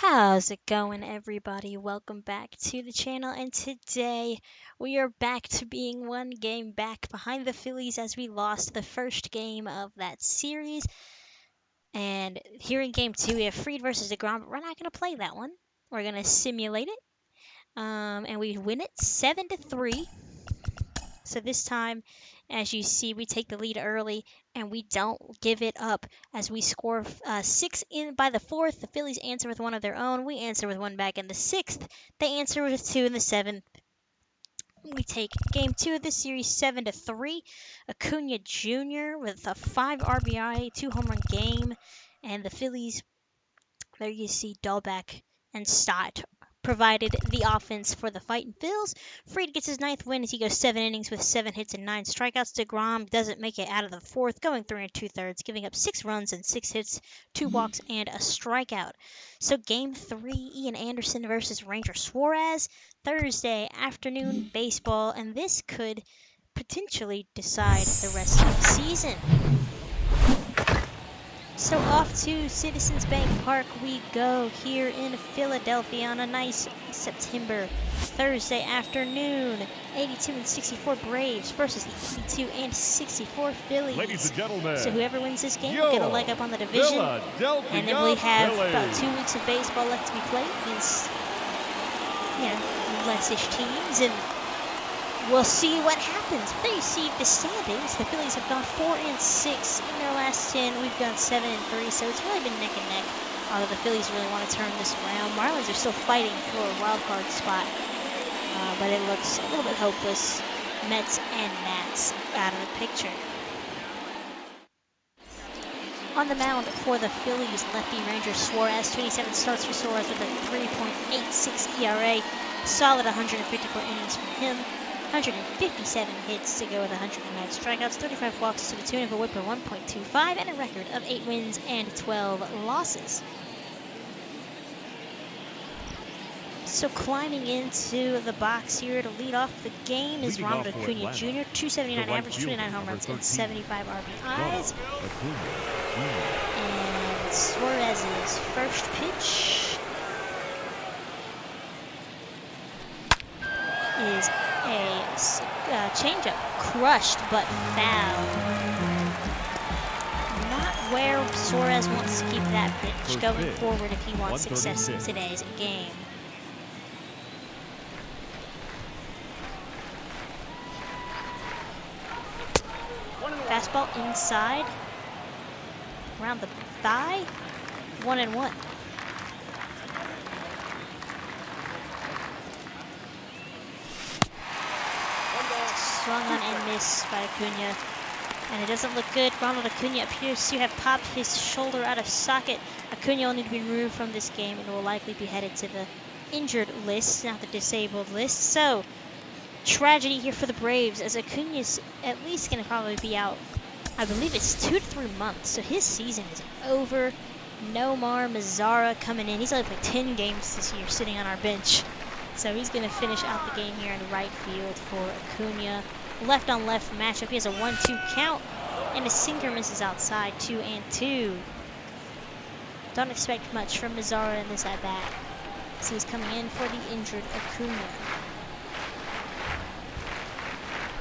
How's it going, everybody? Welcome back to the channel, and today we are back to being one game back behind the Phillies as we lost the first game of that series. And here in game two, we have Fried versus DeGrom, but we're not going to play that one. We're going to simulate it, and we win it 7-3. So this time, as you see, we take the lead early, and we don't give it up as we score 6 in by the fourth. The Phillies answer with one of their own. We answer with one back in the sixth. They answer with two in the seventh. We take game two of the series 7-3. Acuna Jr. with a 5 RBI, 2 home run game, and the Phillies. There you see Dahlbeck and Stott provided the offense for the Fightin' Phils. Fried gets his ninth win as he goes 7 innings with 7 hits and 9 strikeouts. DeGrom doesn't make it out of the fourth, going 3 2/3, giving up 6 runs and 6 hits, 2 walks, and a strikeout. So game 3, Ian Anderson versus Ranger Suarez, Thursday afternoon baseball, and this could potentially decide the rest of the season. So off to Citizens Bank Park we go here in Philadelphia on a nice September Thursday afternoon. 82-64 Braves versus the 82-64 Phillies. Ladies and gentlemen, so whoever wins this game will get a leg up on the division. And then we have about 2 weeks of baseball left to be played against, less-ish teams, and we'll see what happens. There you see the standings. The Phillies have gone 4-6 in their last 10. We've gone 7-3, so it's really been neck and neck. Although the Phillies really want to turn this around. Marlins are still fighting for a wild card spot, but it looks a little bit hopeless. Mets and Nats out of the picture. On the mound for the Phillies, lefty Ranger Suarez. 27 starts for Suarez with a 3.86 ERA. Solid 154 innings from him. 157 hits to go with 109 strikeouts, 35 walks to the tune of a whip of 1.25, and a record of 8 wins and 12 losses. So climbing into the box here to lead off the game is Ronald Acuna Jr., 279 average, 29 home runs, and 75 RBIs. And Suarez's first pitch is a changeup, crushed but foul. Not where Suarez wants to keep that pitch going forward if he wants success in today's game. Fastball inside, around the thigh, 1-1. Swung on and missed by Acuna, and it doesn't look good. Ronald Acuna appears to have popped his shoulder out of socket. Acuna will need to be removed from this game and will likely be headed to the injured list, not the disabled list. So, tragedy here for the Braves, as Acuna's at least going to probably be out, I believe it's 2 to 3 months, so his season is over. Nomar Mazara coming in. He's only played 10 games this year sitting on our bench. So he's going to finish out the game here in right field for Acuna. Left on left matchup. He has a 1-2 count, and a sinker misses outside, 2-2. Don't expect much from Mazara in this at-bat, so he's coming in for the injured Acuna.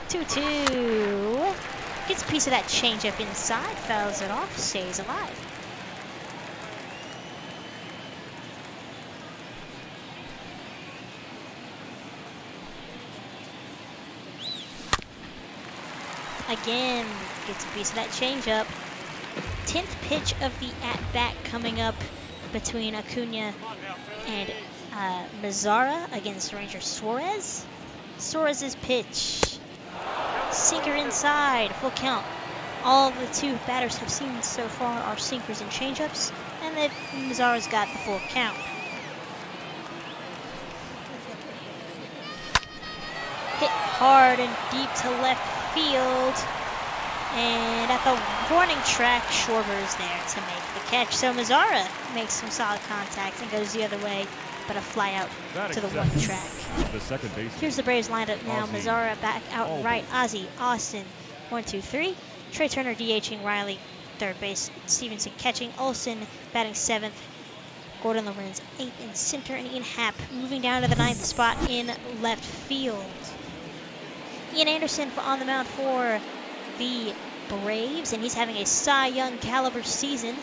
2-2. Gets a piece of that changeup inside, fouls it off, stays alive. Again, gets a piece of that changeup. 10th pitch of the at-bat coming up between Acuna and Mazara against Ranger Suarez. Suarez's pitch. Sinker inside, full count. All the 2 batters have seen so far are sinkers and changeups, and then Mazara's got the full count. Hit hard and deep to left field, and at the warning track, Schwarber is there to make the catch. So Mazara makes some solid contact and goes the other way, but a fly out to the warning track. Here's the Braves lineup now. Mazara back out right. Ozzie, Austin, 1-2-3. Trey Turner DHing, Riley third base, Stevenson catching, Olsen batting 7th, Gordon Lorenz 8th in center, and Ian Happ moving down to the 9th spot in left field. Ian Anderson on the mound for the Braves, and he's having a Cy Young caliber season.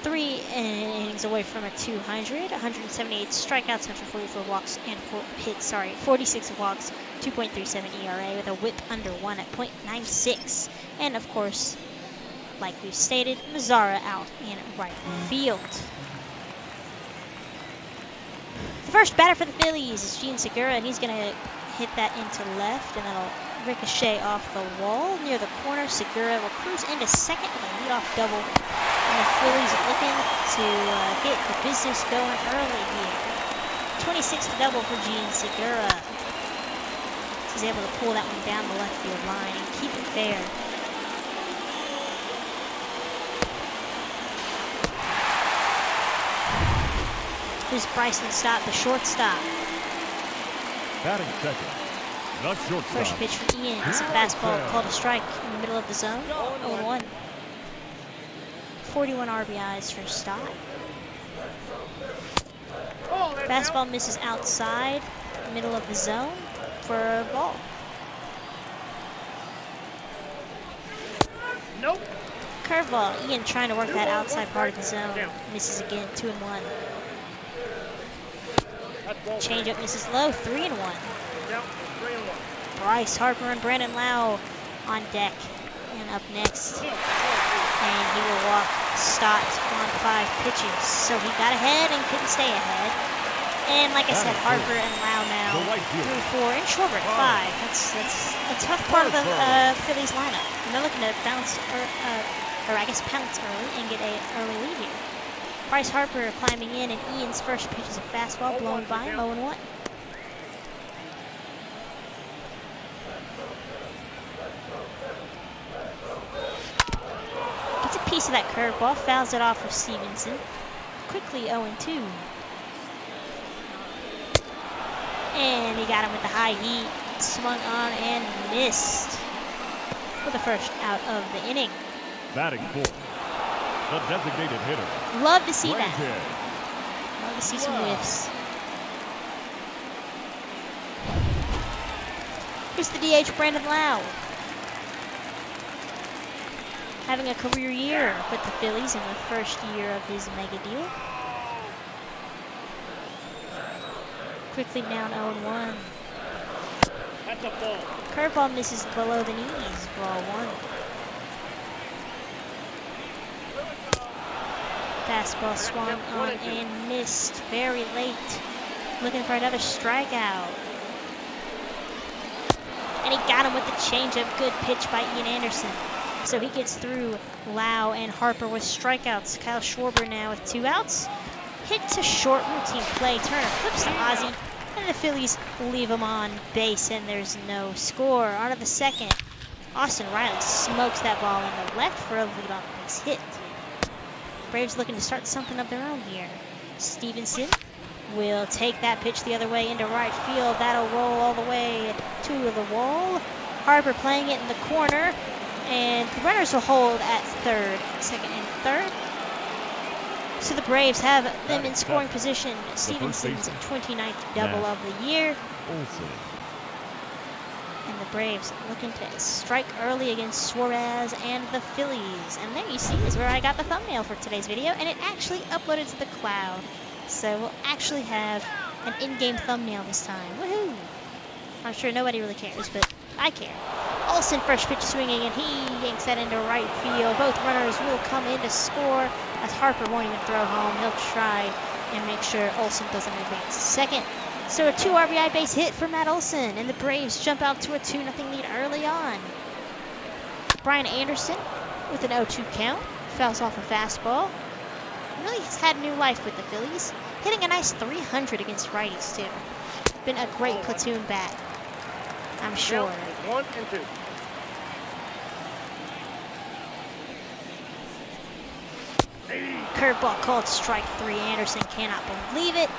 3 innings away from a 200, 178 strikeouts, 144 walks, and 46 walks, 2.37 ERA with a whip under 1 at .96. And of course, like we've stated, Mazzara out in right field. The first batter for the Phillies is Jean Segura, and he's going to hit that into left, and that'll ricochet off the wall near the corner. Segura will cruise into second with a leadoff double. And the Phillies are looking to get the business going early here. 26th double for Jean Segura. He's able to pull that one down the left field line and keep it fair. Here's Bryson Stott, the shortstop. Batting second, the shortstop. First pitch from Ian. It's a fastball called a strike in the middle of the zone. 0-1. 41 RBIs for Stott. Fastball misses outside, middle of the zone for a ball. Nope. Curveball. Ian trying to work that outside part of the zone. Misses again. 2-1. Changeup misses low. 3-1. Bryce Harper and Brandon Lau on deck. And up next. And he will walk Stott on 5 pitches. So he got ahead and couldn't stay ahead. And like I said, Harper and Lau now through 4 and Schwarber at 5. That's a tough part of the Phillies lineup. And they're looking to bounce, or I guess pounce early and get an early lead here. Bryce Harper climbing in, and Ian's first pitch is a fastball blown by him, 0-1. Gets a piece of that curveball, fouls it off of Stevenson. Quickly 0-2. And he got him with the high heat, swung on and missed for the first out of the inning. Batting fourth, the designated hitter. Love to see that. Love to see some whiffs. Here's the DH, Brandon Lau. Having a career year with the Phillies in the first year of his mega deal. Quickly down 0-1. That's a ball. Curveball misses below the knees. Ball 1. Fastball swung on and missed very late. Looking for another strikeout. And he got him with the changeup. Good pitch by Ian Anderson. So he gets through Lau and Harper with strikeouts. Kyle Schwarber now with 2 outs. Hit to short, routine play. Turner flips to Ozzie, and the Phillies leave him on base, and there's no score. On to the second. Austin Riley smokes that ball in the left for a leadoff base hit. Braves looking to start something of their own here. Stevenson will take that pitch the other way into right field. That'll roll all the way to the wall. Harper playing it in the corner, and the runners will hold at second and third. So the Braves have them in scoring position. Stevenson's 29th double of the year. And the Braves looking to strike early against Suarez and the Phillies. And there you see is where I got the thumbnail for today's video, and it actually uploaded to the cloud. So we'll actually have an in-game thumbnail this time. Woohoo! I'm sure nobody really cares, but I care. Olsen first pitch swinging, and he yanks that into right field. Both runners will come in to score, as Harper won't even throw home. He'll try and make sure Olsen doesn't advance to second. So a 2 RBI base hit for Matt Olson, and the Braves jump out to a 2-0 lead early on. Brian Anderson with an 0-2 count, fouls off a fastball. Really has had new life with the Phillies, hitting a nice 300 against righties too. Been a great platoon bat, I'm sure. 1 and 2. Curveball called strike 3. Anderson cannot believe it.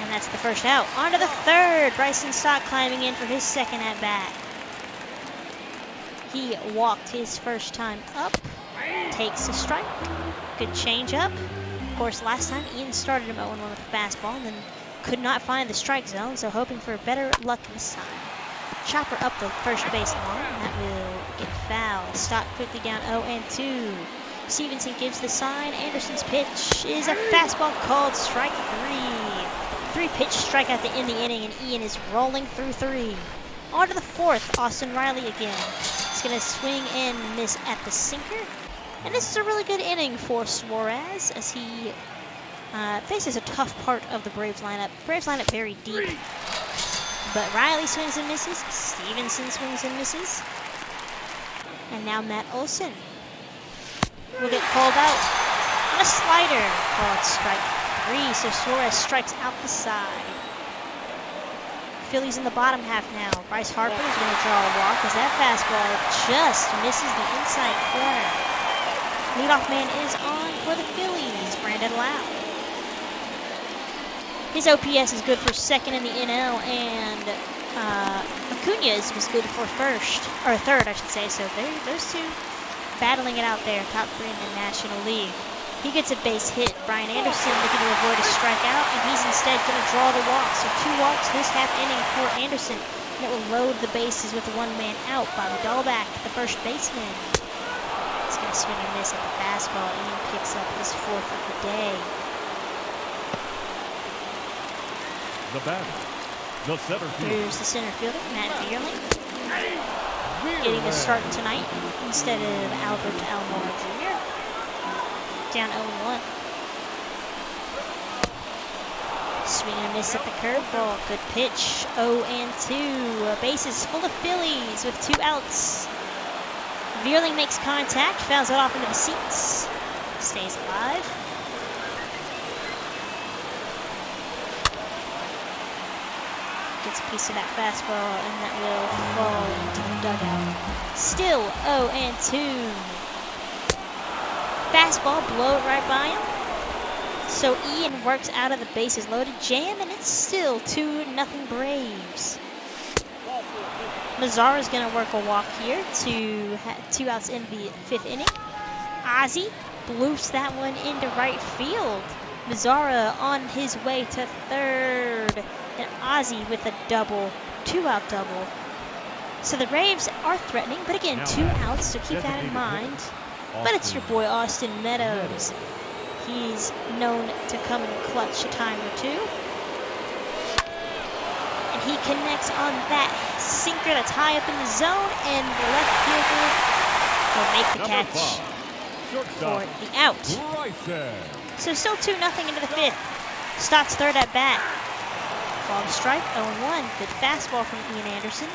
And that's the first out. On to the third. Bryson Stott climbing in for his second at bat. He walked his first time up. Takes a strike. Good change up. course, last time Ian started him 0-1 with a fastball and then could not find the strike zone, so hoping for better luck this time. Chopper up the first base line. That will get foul. Stott quickly down 0-2. Stevenson gives the sign. Anderson's pitch is a fastball called strike 3. 3-pitch strikeout to end the inning, and Ian is rolling through 3. On to the 4th. Austin Riley again. He's going to swing and miss at the sinker. And this is a really good inning for Suarez as he faces a tough part of the Braves lineup. Braves lineup very deep. But Riley swings and misses. Stevenson swings and misses. And now Matt Olson will get called out on a slider called strike 3. So Suarez strikes out the side. Phillies in the bottom half now. Bryce Harper is going to draw a walk as that fastball just misses the inside corner. Leadoff man is on for the Phillies, Brandon Lau. His OPS is good for second in the NL, and Acuña's was good for third, I should say. So those two battling it out there, top 3 in the National League. He gets a base hit. Brian Anderson looking to avoid a strikeout, and he's instead going to draw the walk. So 2 walks this half inning for Anderson. And it will load the bases with 1 man out. Bobby Dahlback, the first baseman. He's going to swing and miss at the fastball. Ian picks up his 4th of the day. The batter, the center fielder. Here's the center fielder, Matt Vierling. Getting the start tonight instead of Albert Almora Jr. Down 0-1. Swing and a miss at the curveball. Good pitch. 0-2. Bases full of Phillies with 2 outs. Vierling makes contact, fouls it off into the seats. Stays alive. Gets a piece of that fastball, and that will fall into the dugout. Still 0-2. Fastball, blow it right by him. So Ian works out of the bases loaded jam, and it's still 2-0 Braves. Mazzara's going to work a walk here to 2 outs in the 5th inning. Ozzie bloofs that one into right field. Mazzara on his way to 3rd. And Ozzie with a double, 2-out double. So the Braves are threatening, but again, 2 outs, so keep that in mind. But it's your boy Austin Meadows. He's known to come in clutch a time or 2. And he connects on that sinker that's high up in the zone, and the left fielder will make the catch for the out. So still 2-0 into the 5th. Stott's 3rd at bat. Ball to strike, 0-1. Good fastball from Ian Anderson.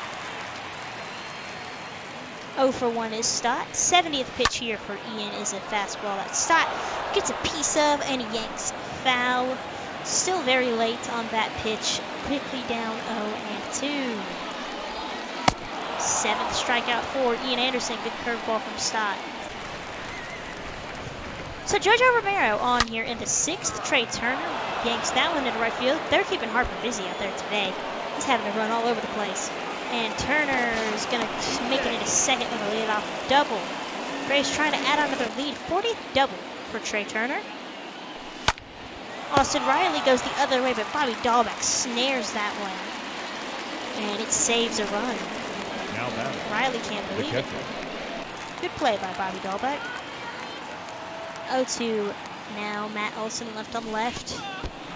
0-1 is Stott. 70th pitch here for Ian is a fastball that Stott gets a piece of and yanks foul. Still very late on that pitch. Quickly down 0-2. 7th strikeout for Ian Anderson. Good curveball from Stott. So Jojo Romero on here in the 6th. Trey Turner yanks that one into right field. They're keeping Harper busy out there today. He's having to run all over the place. And Turner's going to make it into 2nd with a leadoff double. Braves trying to add on to their lead. 40th double for Trey Turner. Austin Riley goes the other way, but Bobby Dahlback snares that one. And it saves a run. Riley can't believe it. Good play by Bobby Dahlback. 0-2. Now Matt Olson left on left.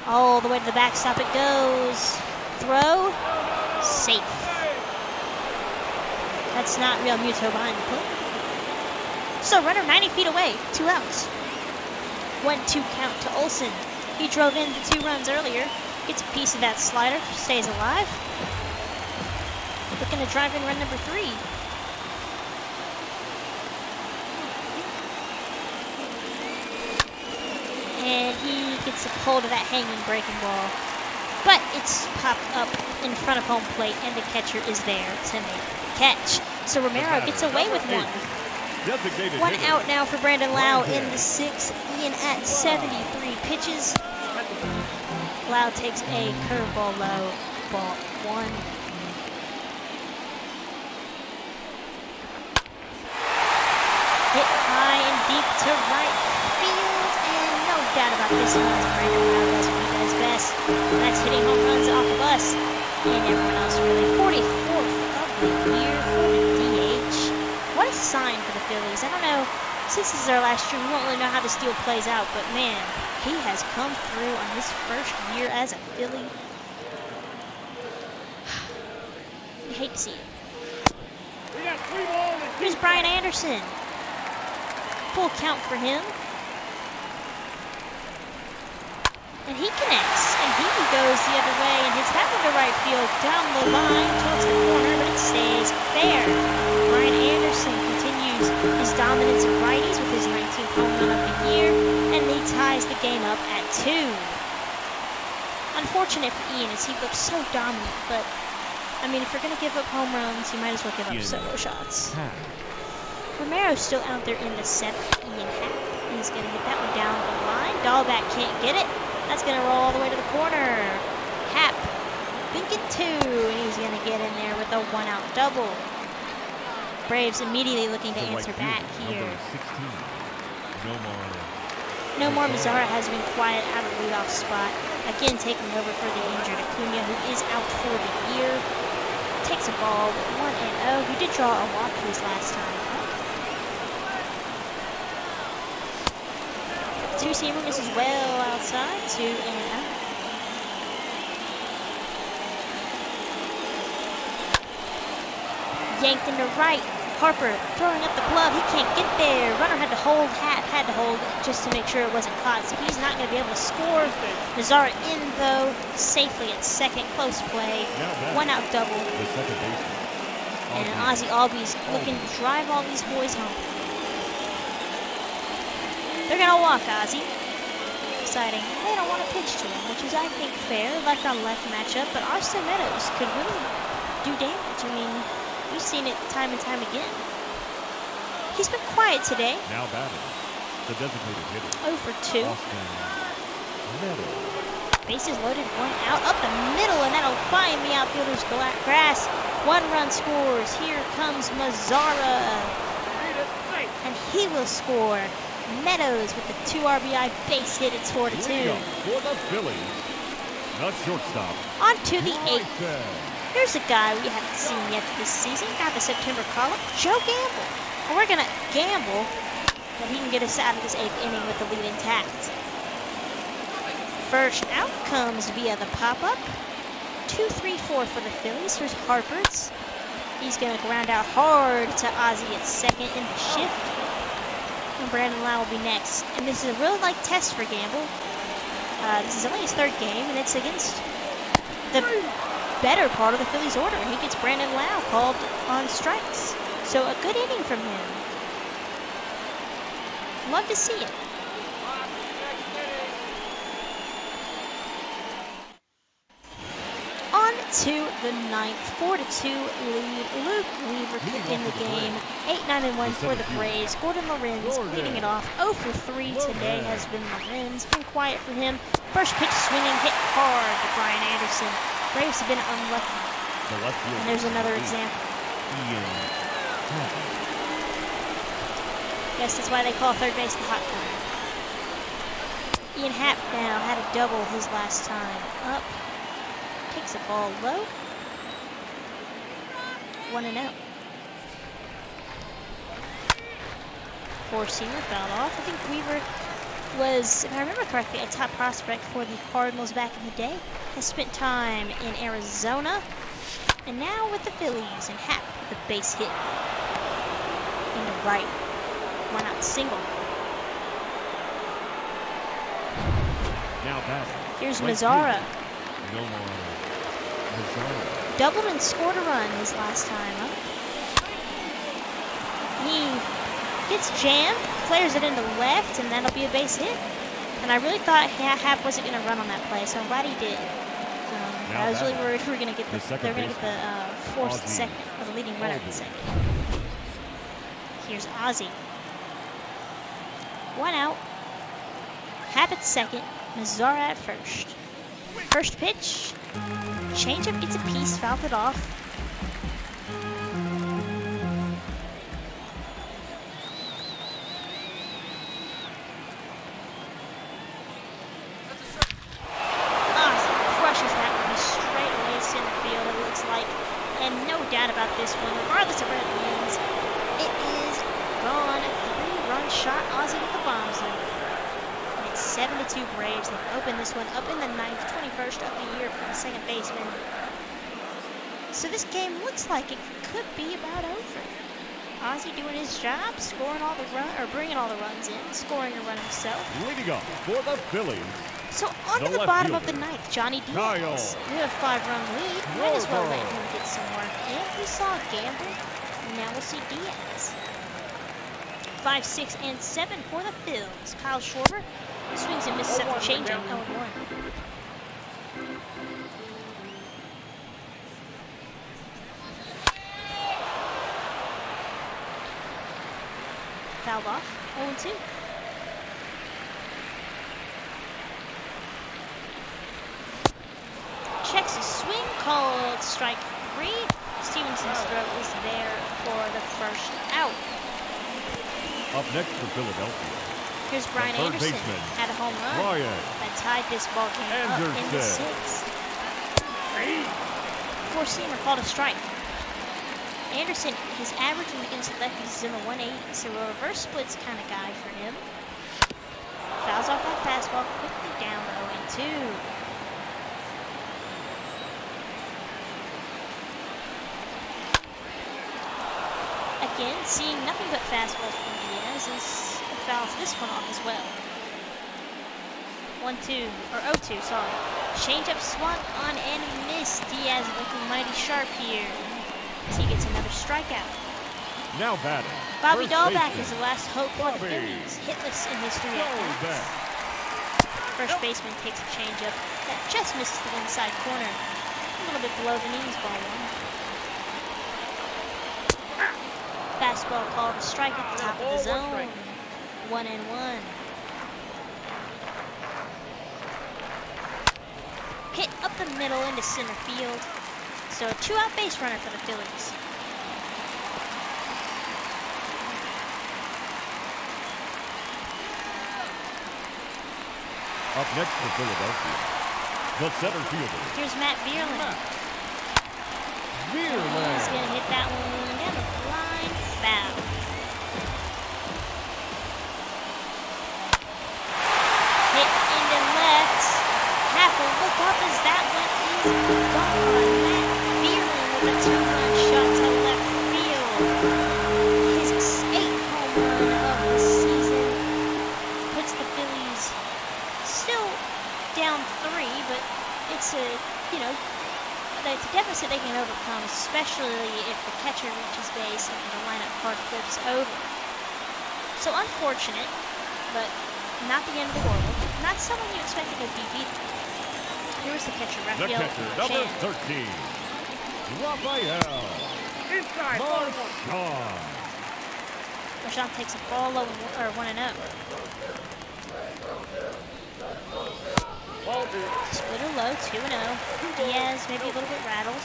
All the way to the backstop it goes. Throw. Safe. That's not Real Muto behind the plate. So runner 90 feet away. 2 outs. 1-2 count to Olson. He drove in the 2 runs earlier. Gets a piece of that slider. Stays alive. Looking to drive in run number 3. And he gets a hold of that hanging breaking ball. But it's popped up in front of home plate, and the catcher is there to make the catch. So Romero gets away with 1. 1 out now for Brandon Lau in the 6th. Ian at 73 pitches. Lau takes a curveball low, ball 1. Hit high and deep to right field, and no doubt about this one. Brandon Lau does what he does best. And that's hitting home runs off of us and everyone else, really. 44th of the year for the DH. What a sign for the Phillies. I don't know, since this is our last year, we won't really know how this deal plays out, but man, he has come through on his first year as a Philly. You hate to see it. We got 3 balls and Here's Brian Anderson. Full count for him. And he connects. And he goes the other way and hits that one to right field down the line towards the corner, but it stays fair. Brian Anderson continues his dominance of righties with his 19th home run of the year, and he ties the game up at 2. Unfortunate for Ian as he looks so dominant, but I mean, if you're going to give up home runs, you might as well give up solo shots. Romero's still out there in the 7th. Ian Happ. He's going to hit that one down the line. Dahlback can't get it. That's going to roll all the way to the corner. Happ, think it 2, and he's going to get in there with a 1-out double. Braves immediately looking to answer back here. Nomar Mazara has been quiet out of the leadoff spot. Again, taking over for the injured Acuna, who is out for the year. Takes a ball with 1-0. He did draw a walk his last time. Two-seamer misses well outside. 2-0. Yanked into right. Harper throwing up the glove. He can't get there. Runner had to hold just to make sure it wasn't caught. So he's not going to be able to score. Mazara in, though, safely at second. Close play. 1-out double. And Ozzie Albies looking to drive all these boys home. They're going to walk Ozzie. Deciding they don't want to pitch to him, which is, I think, fair. Left-on-left matchup. But Austin Meadows could really do damage. I mean, we've seen it time and time again. He's been quiet today. Now batting, the designated hitter. 0 for 2. Bases loaded, 1 out, up the middle, and that'll find the outfielder's grass. 1 run scores. Here comes Mazara. And he will score. Meadows with the 2 RBI base hit. It's 4 to 2. For the Phillies, the shortstop. On to the 8th. Here's a guy we haven't seen yet this season. Got the September call-up, Joe Gamble. And we're going to gamble that he can get us out of this 8th inning with the lead intact. First out comes via the pop-up. 2-3-4 for the Phillies. Here's Harper's. He's going to ground out hard to Ozzie at second in the shift. And Brandon Lau will be next. And this is a real like test for Gamble. This is only his 3rd game, and it's against the better part of the Phillies order. He gets Brandon Lau called on strikes. So a good inning from him. Love to see it. On to the 9th. 4 to 2 lead. Luke Weaver in the game. 8-9-1 for the Braves. Gordon Lorenz leading it off. 0 for 3 today has been Lorenz. Been quiet for him. First pitch swinging, hit hard to Brian Anderson. Braves have been unlucky. And there's another example. Guess that's why they call third base the hot corner. Ian Happ now had a double his last time up. Takes a ball low. 1-0. 4-seamer fouled off. I think Weaver was, if I remember correctly, a top prospect for the Cardinals back in the day. Has spent time in Arizona. And now with the Phillies, and Happ with the base hit into right. 1-out single. Now batting. Here's Mazara. Mazara. Doubled and scored a run his last time up. He gets jammed, flares it into left, and that'll be a base hit. And I really thought Happ wasn't going to run on that play, so I'm glad he did. I was really worried we were going to get the forced second, or the leading runner at second. Here's Ozzie. 1 out. Happ at second. Mazara at first. First pitch. Changeup gets a piece, fouled it off. start this one, regardless of where it ends. It is gone. 3-run shot. Ozzie with the bomb zone. And it's 7-2 Braves. They've opened this one up in the 9th, 21st of the year from the second baseman. So this game looks like it could be about over. Ozzie doing his job, scoring all the bringing all the runs in, scoring a run himself. Leading up for the Phillies. So on to the left bottom of fielder, the 9th, Johnny Diaz. Kyle. We have a 5-run lead. Might as well let Schwarber. him get some work in. We saw Gamble. Now we'll see Diaz. 5, 6, and 7 for the Phils. Kyle Schwarber swings and misses at the changeup. 0-1. Fouled off. 0-2. Checks his swing, called strike 3. Stevenson's throw is there for the first out. Up next for Philadelphia. Here's Brian third Anderson. baseman, Had a home run Ryan that tied this ball game up in the Anderson. 6th. Four-seamer called a strike. Anderson, his averaging against lefties is in the 180, so a reverse splits kind of guy for him. Fouls off that fastball quickly down to 0-2. Again, seeing nothing but fastballs from Diaz as fouls this one off as well. 1-2, or 0-2, sorry. Changeup swung on and missed. Diaz looking mighty sharp here. As he gets another strikeout. Now batting. Bobby first Dahlback baseman, is the last hope for the Bobby Phillies. Hitless in his 3 at-bats. Dahlback. First baseman takes a changeup that just misses the inside corner. A little bit below the knees, ball one. Fastball called a strike at the top of the zone. 1-1. Hit up the middle into center field. So a 2-out base runner for the Phillies. Up next for Philadelphia. The center fielder. Here's Matt Vierland. He's Vierland. gonna hit that one down the line. Foul. Hit into left. Half a look up as that one is gone. Matt Vierland with a 2-run shot to left field. His 8th home run of the season puts the Phillies still down 3, but it's a, it's a deficit they can overcome, especially if the catcher reaches base and the lineup card flips over. So unfortunate, but not the end of the world. Not someone you expected to beat either. Here's the catcher, The Rafael catcher, number Marchand. 13. Rafael Inside. Ball one. Marchand. Marchand takes a ball low, or 1-0. Ball two. Splitter low, 2-0. Diaz maybe a little bit rattled.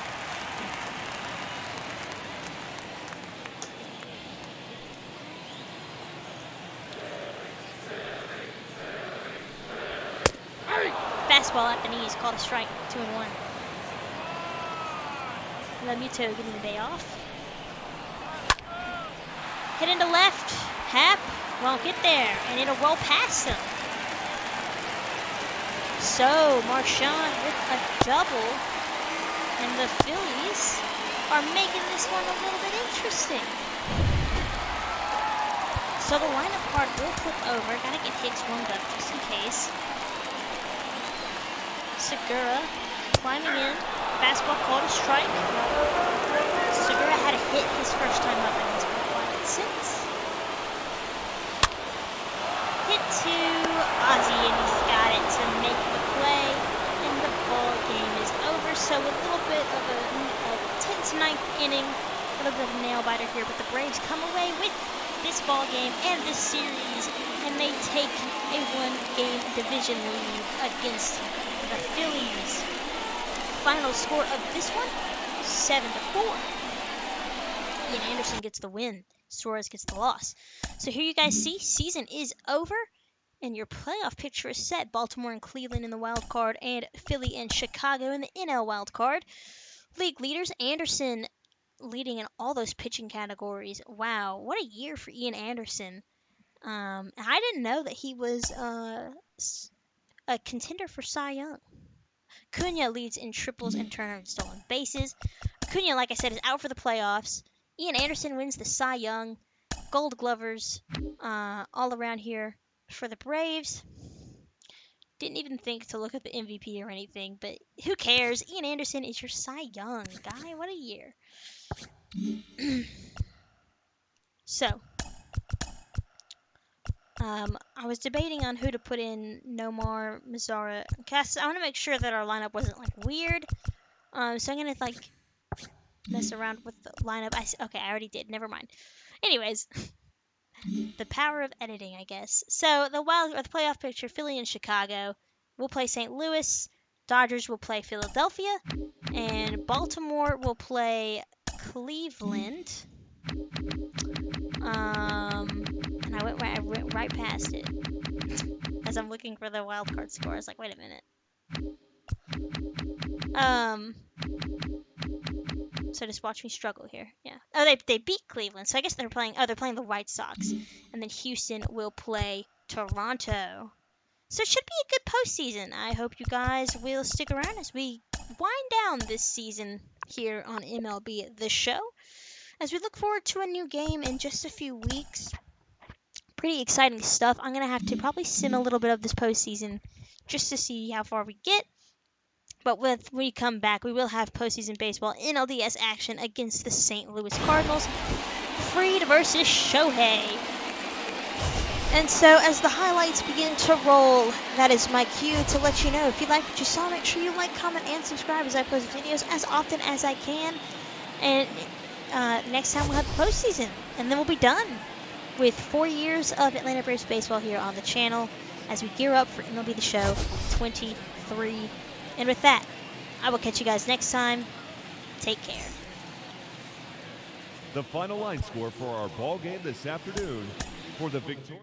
Fastball at the knees, called a strike, 2-1. Lemuto getting the day off. Hit into left. Hap won't get there, and it'll roll past him. So Marchand with a double, and the Phillies are making this one a little bit interesting. So the lineup card will flip over. Gotta get Hicks warmed up just in case. Segura climbing in. Fastball called a strike. Segura had a hit his first time up and he's been quiet since. Hit to Ozzie and he's got it to make the play. And the ball game is over. So a little bit of a tense 9th inning. A little bit of a nail biter here. But the Braves come away with this ball game and this series. And they take a 1-game division lead against the Phillies. Final score of this one, 7-4. Ian Anderson gets the win. Suarez gets the loss. So here you guys see, season is over, and your playoff picture is set. Baltimore and Cleveland in the wild card, and Philly and Chicago in the NL wild card. League leaders, Anderson leading in all those pitching categories. Wow, what a year for Ian Anderson. I didn't know that he was a contender for Cy Young. Cunha leads in triples and Turner in stolen bases. Cunha, like I said, is out for the playoffs. Ian Anderson wins the Cy Young. Gold Glovers all around here for the Braves. Didn't even think to look at the MVP or anything, but who cares? Ian Anderson is your Cy Young, guy. What a year. So, I was debating on who to put in Nomar, Mazzara, Cass. I want to make sure that our lineup wasn't like weird. So I'm gonna like mess around with the lineup. Okay, I already did. Never mind. Anyways, the power of editing, I guess. So the playoff picture: Philly and Chicago. We'll play St. Louis. Dodgers will play Philadelphia, and Baltimore will play Cleveland. And I went right past it as I'm looking for the wild card score. I was like, wait a minute. So just watch me struggle here. Yeah. Oh, they beat Cleveland, so I guess they're playing the White Sox, and then Houston will play Toronto. So it should be a good postseason. I hope you guys will stick around as we wind down this season here on MLB The Show, as we look forward to a new game in just a few weeks. Pretty exciting stuff. I'm going to have to probably sim a little bit of this postseason just to see how far we get. But when we come back, we will have postseason baseball NLDS action against the St. Louis Cardinals. Fried versus Shohei. And so as the highlights begin to roll, that is my cue to let you know. If you like what you saw, make sure you like, comment, and subscribe as I post videos as often as I can. And next time we'll have the postseason. And then we'll be done with 4 years of Atlanta Braves baseball here on the channel as we gear up for MLB The Show 23. And with that, I will catch you guys next time. Take care. The final line score for our ball game this afternoon for the victory.